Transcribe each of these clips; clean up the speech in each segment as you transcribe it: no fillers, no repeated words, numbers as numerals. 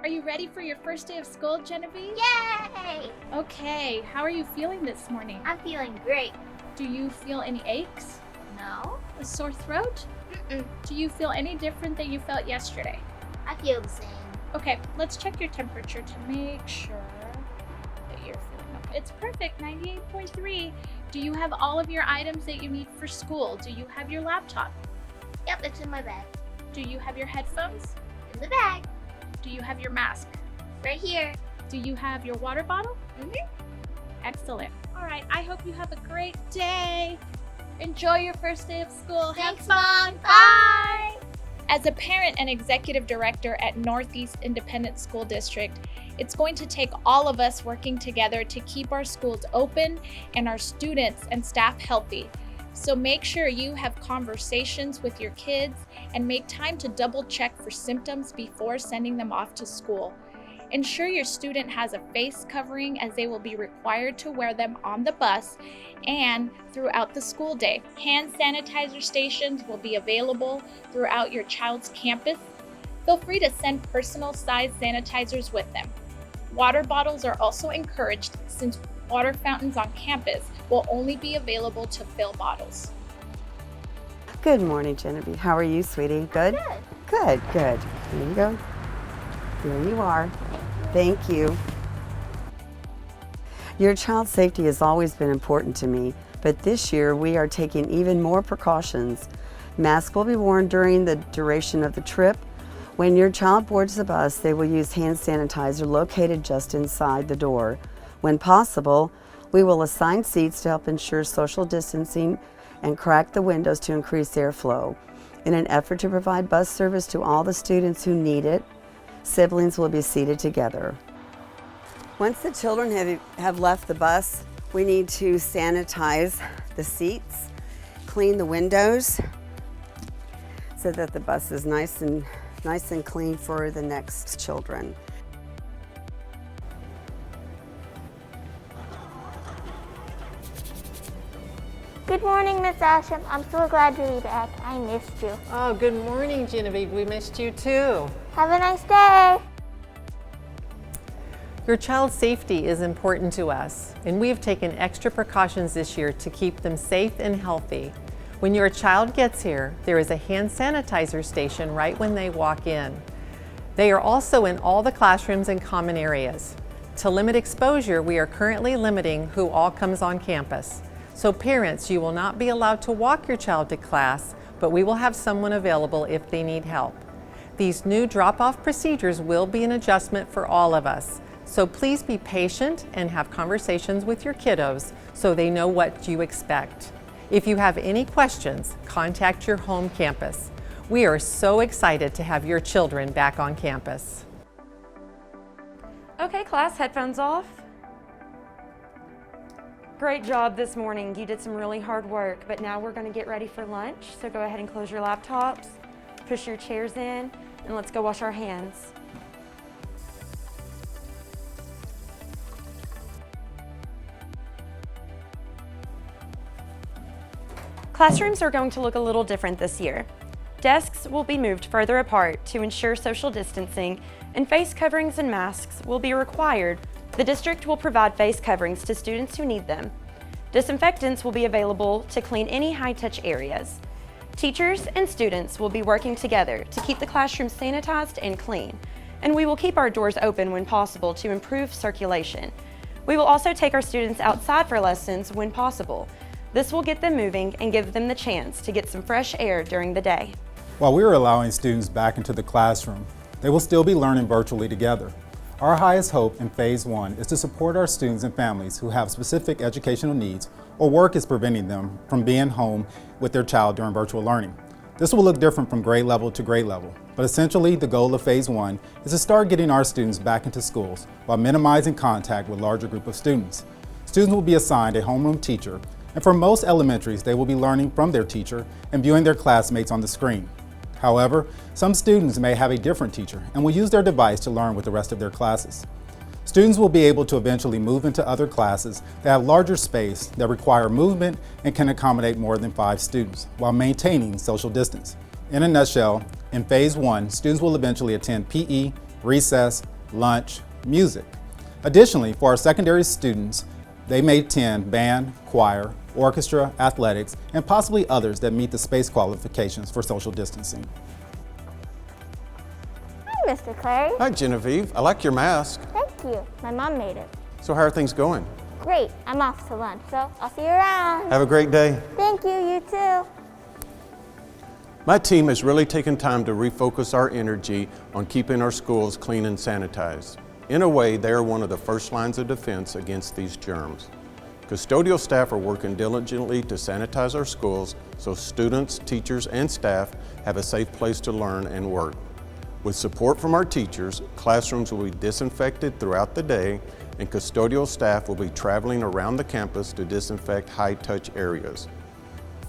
Are you ready for your first day of school, Genevieve? Yay! Okay, how are you feeling this morning? I'm feeling great. Do you feel any aches? No? A sore throat? Mm-mm. Do you feel any different than you felt yesterday? I feel the same. Okay, let's check your temperature to make sure that you're feeling okay. It's perfect, 98.3. Do you have all of your items that you need for school? Do you have your laptop? Yep, it's in my bag. Do you have your headphones? In the bag. Do you have your mask? Right here. Do you have your water bottle? Mm-hmm. Excellent. All right, I hope you have a great day. Enjoy your first day of school. Thanks, Have fun. Mom. Bye. As a parent and executive director at Northeast Independent School District, it's going to take all of us working together to keep our schools open and our students and staff healthy. So make sure you have conversations with your kids and make time to double check for symptoms before sending them off to school. Ensure your student has a face covering, as they will be required to wear them on the bus and throughout the school day. Hand sanitizer stations will be available throughout your child's campus. Feel free to send personal size sanitizers with them. Water bottles are also encouraged, since water fountains on campus will only be available to fill bottles. Good morning, Genevieve. How are you, sweetie? Good? Good, good. Here you go. Here you are. Thank you. Your child's safety has always been important to me, but this year we are taking even more precautions. Masks will be worn during the duration of the trip. When your child boards the bus, they will use hand sanitizer located just inside the door. When possible, we will assign seats to help ensure social distancing and crack the windows to increase airflow. In an effort to provide bus service to all the students who need it, siblings will be seated together. Once the children have left the bus, we need to sanitize the seats, clean the windows, so that the bus is nice and clean for the next children. Good morning, Miss Asham. I'm so glad to be back. I missed you. Oh, good morning, Genevieve. We missed you too. Have a nice day. Your child's safety is important to us, and we have taken extra precautions this year to keep them safe and healthy. When your child gets here, there is a hand sanitizer station right when they walk in. They are also in all the classrooms and common areas. To limit exposure, we are currently limiting who all comes on campus. So parents, you will not be allowed to walk your child to class, but we will have someone available if they need help. These new drop-off procedures will be an adjustment for all of us. So please be patient and have conversations with your kiddos so they know what you expect. If you have any questions, contact your home campus. We are so excited to have your children back on campus. Okay, class, headphones off. Great job this morning. You did some really hard work, but now we're going to get ready for lunch. So go ahead and close your laptops, push your chairs in, and let's go wash our hands. Classrooms are going to look a little different this year. Desks will be moved further apart to ensure social distancing, and face coverings and masks will be required. The district will provide face coverings to students who need them. Disinfectants will be available to clean any high-touch areas. Teachers and students will be working together to keep the classroom sanitized and clean, and we will keep our doors open when possible to improve circulation. We will also take our students outside for lessons when possible. This will get them moving and give them the chance to get some fresh air during the day. While we are allowing students back into the classroom, they will still be learning virtually together. Our highest hope in Phase 1 is to support our students and families who have specific educational needs or work is preventing them from being home with their child during virtual learning. This will look different from grade level to grade level, but essentially the goal of Phase 1 is to start getting our students back into schools while minimizing contact with a larger group of students. Students will be assigned a homeroom teacher, and for most elementaries, they will be learning from their teacher and viewing their classmates on the screen. However, some students may have a different teacher and will use their device to learn with the rest of their classes. Students will be able to eventually move into other classes that have larger space that require movement and can accommodate more than 5 students while maintaining social distance. In a nutshell, in Phase 1, students will eventually attend PE, recess, lunch, music. Additionally, for our secondary students, they may attend band, choir, orchestra, athletics, and possibly others that meet the space qualifications for social distancing. Hi, Mr. Clary. Hi, Genevieve. I like your mask. Thank you. My mom made it. So how are things going? Great. I'm off to lunch, so I'll see you around. Have a great day. Thank you. You too. My team has really taken time to refocus our energy on keeping our schools clean and sanitized. In a way, they are one of the first lines of defense against these germs. Custodial staff are working diligently to sanitize our schools so students, teachers, and staff have a safe place to learn and work. With support from our teachers, classrooms will be disinfected throughout the day, and custodial staff will be traveling around the campus to disinfect high-touch areas.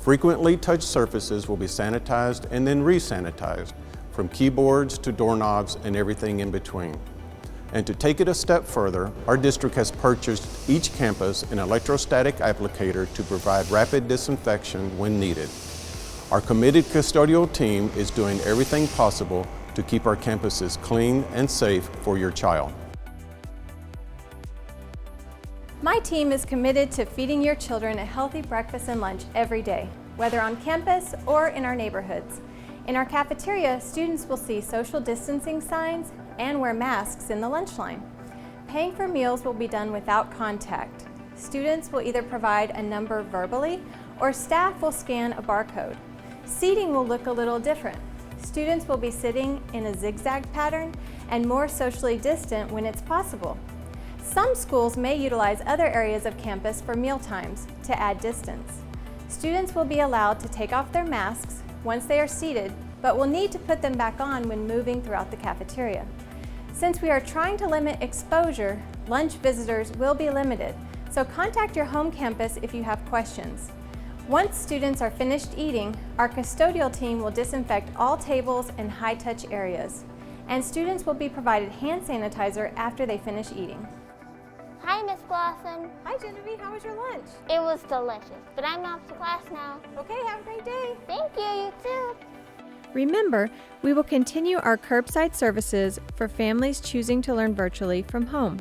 Frequently touched surfaces will be sanitized and then re-sanitized, from keyboards to doorknobs and everything in between. And to take it a step further, our district has purchased each campus an electrostatic applicator to provide rapid disinfection when needed. Our committed custodial team is doing everything possible to keep our campuses clean and safe for your child. My team is committed to feeding your children a healthy breakfast and lunch every day, whether on campus or in our neighborhoods. In our cafeteria, students will see social distancing signs and wear masks in the lunch line. Paying for meals will be done without contact. Students will either provide a number verbally or staff will scan a barcode. Seating will look a little different. Students will be sitting in a zigzag pattern and more socially distant when it's possible. Some schools may utilize other areas of campus for meal times to add distance. Students will be allowed to take off their masks once they are seated, but will need to put them back on when moving throughout the cafeteria. Since we are trying to limit exposure, lunch visitors will be limited, so contact your home campus if you have questions. Once students are finished eating, our custodial team will disinfect all tables and high-touch areas, and students will be provided hand sanitizer after they finish eating. Hi, Miss Glosson. Hi Genevieve, how was your lunch? It was delicious, but I'm off to class now. Okay, have a great day. Thank you. You too. Remember, we will continue our curbside services for families choosing to learn virtually from home.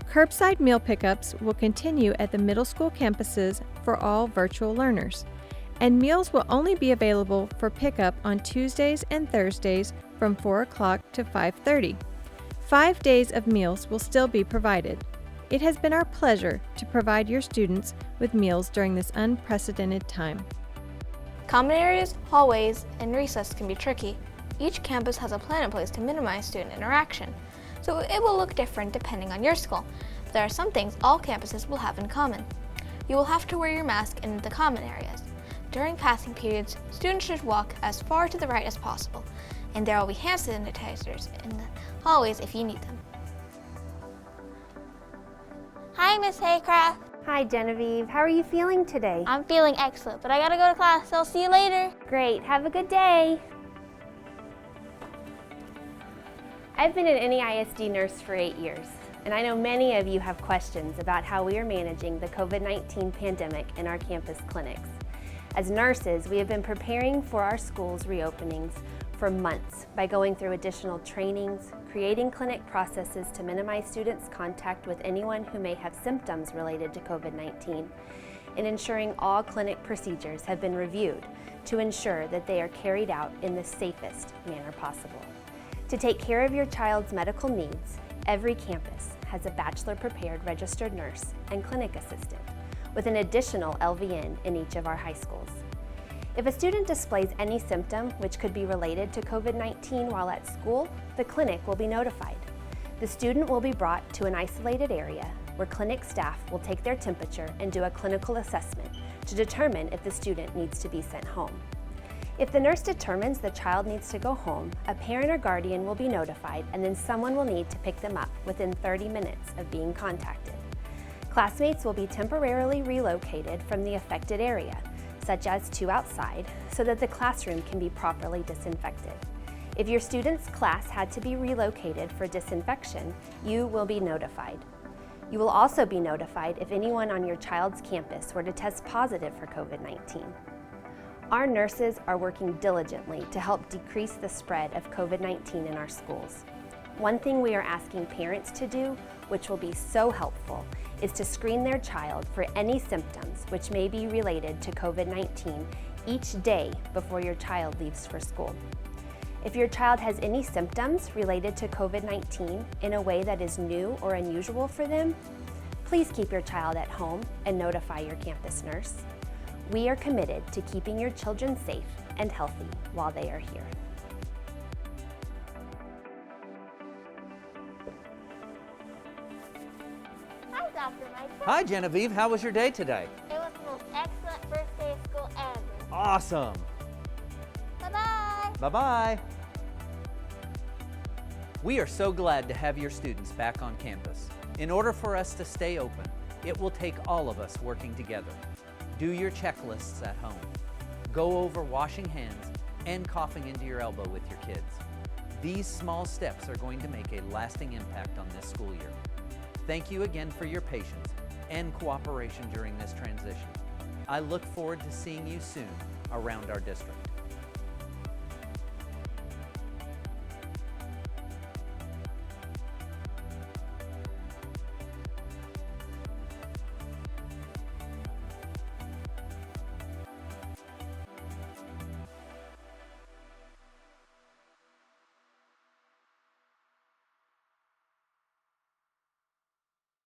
Curbside meal pickups will continue at the middle school campuses for all virtual learners, and meals will only be available for pickup on Tuesdays and Thursdays from 4 o'clock to 5:30. 5 days of meals will still be provided. It has been our pleasure to provide your students with meals during this unprecedented time. Common areas, hallways, and recess can be tricky. Each campus has a plan in place to minimize student interaction, so it will look different depending on your school. There are some things all campuses will have in common. You will have to wear your mask in the common areas. During passing periods, students should walk as far to the right as possible, and there will be hand sanitizers in the hallways if you need them. Hi, Miss Haycraft. Hi, Genevieve. How are you feeling today? I'm feeling excellent, but I gotta go to class, so I'll see you later. Great. Have a good day. I've been an NEISD nurse for 8 years, and I know many of you have questions about how we are managing the COVID-19 pandemic in our campus clinics. As nurses, we have been preparing for our schools' reopenings for months by going through additional trainings, creating clinic processes to minimize students' contact with anyone who may have symptoms related to COVID-19, and ensuring all clinic procedures have been reviewed to ensure that they are carried out in the safest manner possible. To take care of your child's medical needs, every campus has a bachelor-prepared registered nurse and clinic assistant, with an additional LVN in each of our high schools. If a student displays any symptom which could be related to COVID-19 while at school, the clinic will be notified. The student will be brought to an isolated area where clinic staff will take their temperature and do a clinical assessment to determine if the student needs to be sent home. If the nurse determines the child needs to go home, a parent or guardian will be notified, and then someone will need to pick them up within 30 minutes of being contacted. Classmates will be temporarily relocated from the affected area, such as to outside, so that the classroom can be properly disinfected. If your student's class had to be relocated for disinfection, you will be notified. You will also be notified if anyone on your child's campus were to test positive for COVID-19. Our nurses are working diligently to help decrease the spread of COVID-19 in our schools. One thing we are asking parents to do, which will be so helpful, is to screen their child for any symptoms which may be related to COVID-19 each day before your child leaves for school. If your child has any symptoms related to COVID-19 in a way that is new or unusual for them, please keep your child at home and notify your campus nurse. We are committed to keeping your children safe and healthy while they are here. Hi, Dr. Mike. Hi, Genevieve. How was your day today? It was the most excellent first day of school ever. Awesome. Bye-bye. Bye-bye. We are so glad to have your students back on campus. In order for us to stay open, it will take all of us working together. Do your checklists at home. Go over washing hands and coughing into your elbow with your kids. These small steps are going to make a lasting impact on this school year. Thank you again for your patience and cooperation during this transition. I look forward to seeing you soon around our district.